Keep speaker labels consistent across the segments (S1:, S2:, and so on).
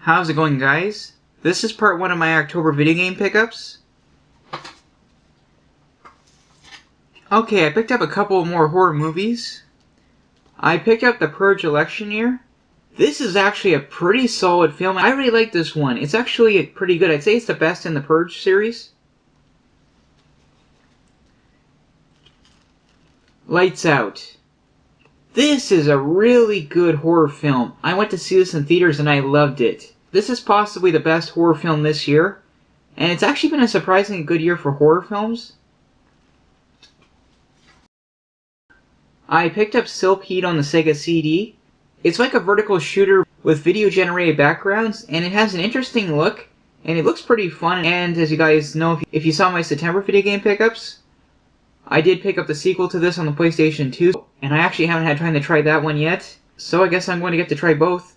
S1: How's it going, guys? This is part 1 of my October video game pickups. Okay, I picked up a couple more horror movies. I picked up The Purge Election Year. This is actually a pretty solid film. I really like this one. It's actually pretty good. I'd say it's the best in the Purge series. Lights Out. This is a really good horror film. I went to see this in theaters and I loved it. This is possibly the best horror film this year, and it's actually been a surprisingly good year for horror films. I picked up Silp Heat on the Sega CD. It's like a vertical shooter with video-generated backgrounds, and it has an interesting look, and it looks pretty fun. And as you guys know, if you saw my September video game pickups, I did pick up the sequel to this on the PlayStation 2, and I actually haven't had time to try that one yet, so I guess I'm going to get to try both.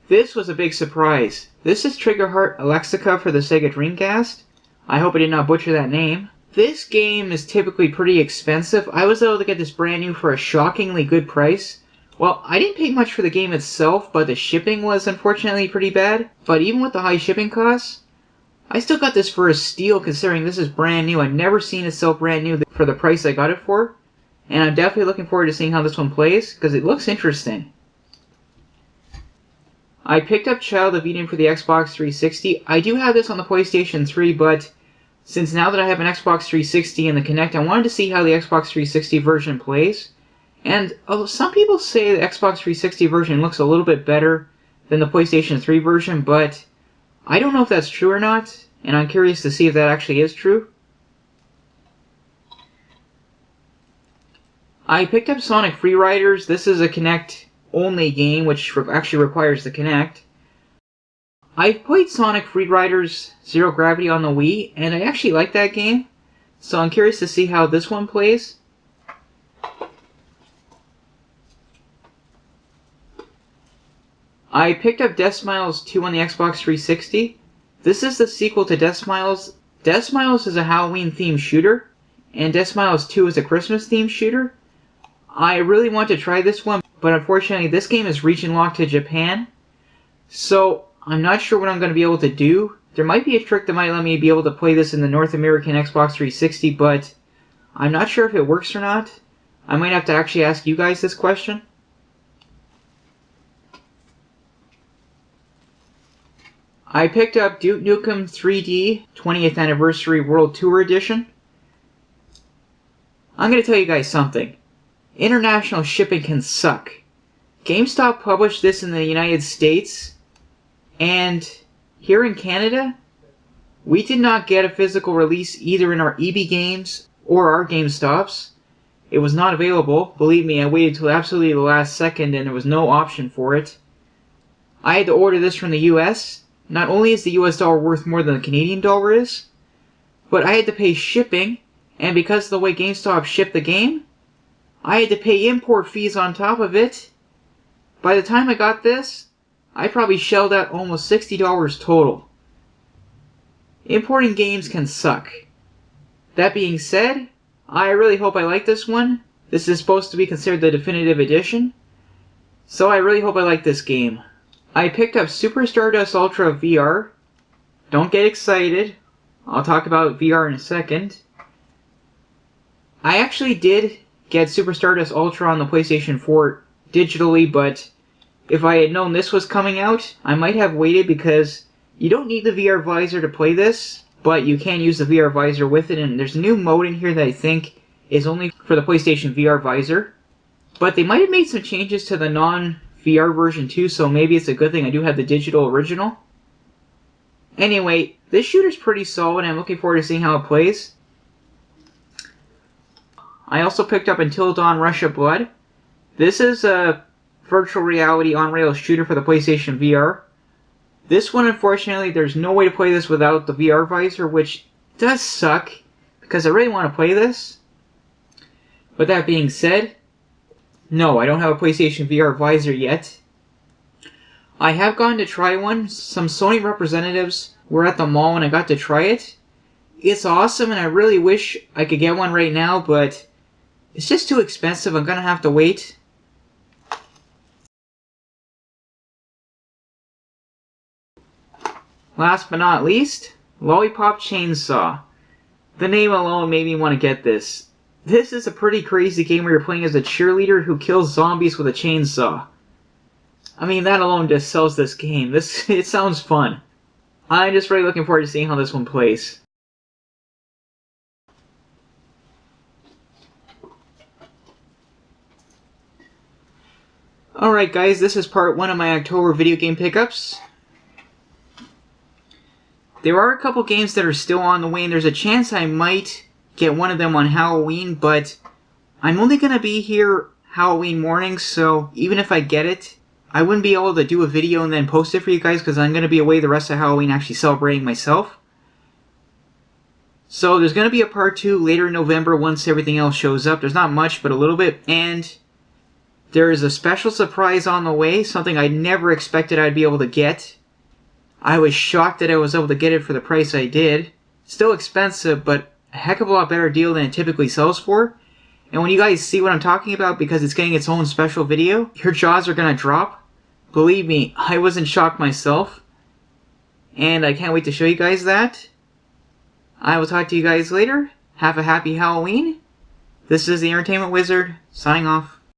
S1: This was a big surprise. This is Triggerheart Alexica for the Sega Dreamcast. I hope I did not butcher that name. This game is typically pretty expensive. I was able to get this brand new for a shockingly good price. Well, I didn't pay much for the game itself, but the shipping was unfortunately pretty bad. But even with the high shipping costs, I still got this for a steal considering this is brand new. I've never seen it sell brand new for the price I got it for. And I'm definitely looking forward to seeing how this one plays, because it looks interesting. I picked up Child of Eden for the Xbox 360. I do have this on the PlayStation 3, but since now that I have an Xbox 360 and the Kinect, I wanted to see how the Xbox 360 version plays. And some people say the Xbox 360 version looks a little bit better than the PlayStation 3 version, but I don't know if that's true or not, and I'm curious to see if that actually is true. I picked up Sonic Freeriders. This is a Kinect-only game, which actually requires the Kinect. I've played Sonic Freeriders Zero Gravity on the Wii, and I actually like that game, so I'm curious to see how this one plays. I picked up Death Smiles 2 on the Xbox 360. This is the sequel to Death Smiles. Death Smiles is a Halloween-themed shooter, and Death Smiles 2 is a Christmas-themed shooter. I really want to try this one, but unfortunately this game is region-locked to Japan, so I'm not sure what I'm going to be able to do. There might be a trick that might let me be able to play this in the North American Xbox 360, but I'm not sure if it works or not. I might have to actually ask you guys this question. I picked up Duke Nukem 3D 20th Anniversary World Tour Edition. I'm going to tell you guys something. International shipping can suck. GameStop published this in the United States, and here in Canada, we did not get a physical release either in our EB Games or our GameStops. It was not available. Believe me, I waited till absolutely the last second and there was no option for it. I had to order this from the US. Not only is the US dollar worth more than the Canadian dollar is, but I had to pay shipping, and because of the way GameStop shipped the game, I had to pay import fees on top of it. By the time I got this, I probably shelled out almost $60 total. Importing games can suck. That being said, I really hope I like this one. This is supposed to be considered the definitive edition, so I really hope I like this game. I picked up Super Stardust Ultra VR. Don't get excited. I'll talk about VR in a second. I actually did get Super Stardust Ultra on the PlayStation 4 digitally, but if I had known this was coming out, I might have waited because you don't need the VR visor to play this, but you can use the VR visor with it, and there's a new mode in here that I think is only for the PlayStation VR visor. But they might have made some changes to the non-VR version too, so maybe it's a good thing I do have the digital original. Anyway, this shooter's pretty solid, and I'm looking forward to seeing how it plays. I also picked up Until Dawn Rush of Blood. This is a virtual reality on-rails shooter for the PlayStation VR. This one, unfortunately, there's no way to play this without the VR visor, which does suck, because I really want to play this. But that being said, no, I don't have a PlayStation VR visor yet. I have gone to try one. Some Sony representatives were at the mall and I got to try it. It's awesome, and I really wish I could get one right now, but it's just too expensive. I'm gonna have to wait. Last but not least, Lollipop Chainsaw. The name alone made me want to get this. This is a pretty crazy game where you're playing as a cheerleader who kills zombies with a chainsaw. I mean, that alone just sells this game. It sounds fun. I'm just really looking forward to seeing how this one plays. Alright guys, this is part 1 of my October video game pickups. There are a couple games that are still on the way, and there's a chance I might get one of them on Halloween, but I'm only going to be here Halloween morning, so even if I get it, I wouldn't be able to do a video and then post it for you guys because I'm going to be away the rest of Halloween actually celebrating myself. So there's going to be a part 2 later in November once everything else shows up. There's not much, but a little bit, and there is a special surprise on the way, something I never expected I'd be able to get. I was shocked that I was able to get it for the price I did. Still expensive, but a heck of a lot better deal than it typically sells for. And when you guys see what I'm talking about, because it's getting its own special video, your jaws are going to drop. Believe me, I wasn't shocked myself. And I can't wait to show you guys that. I will talk to you guys later. Have a happy Halloween. This is the Entertainment Wizard, signing off.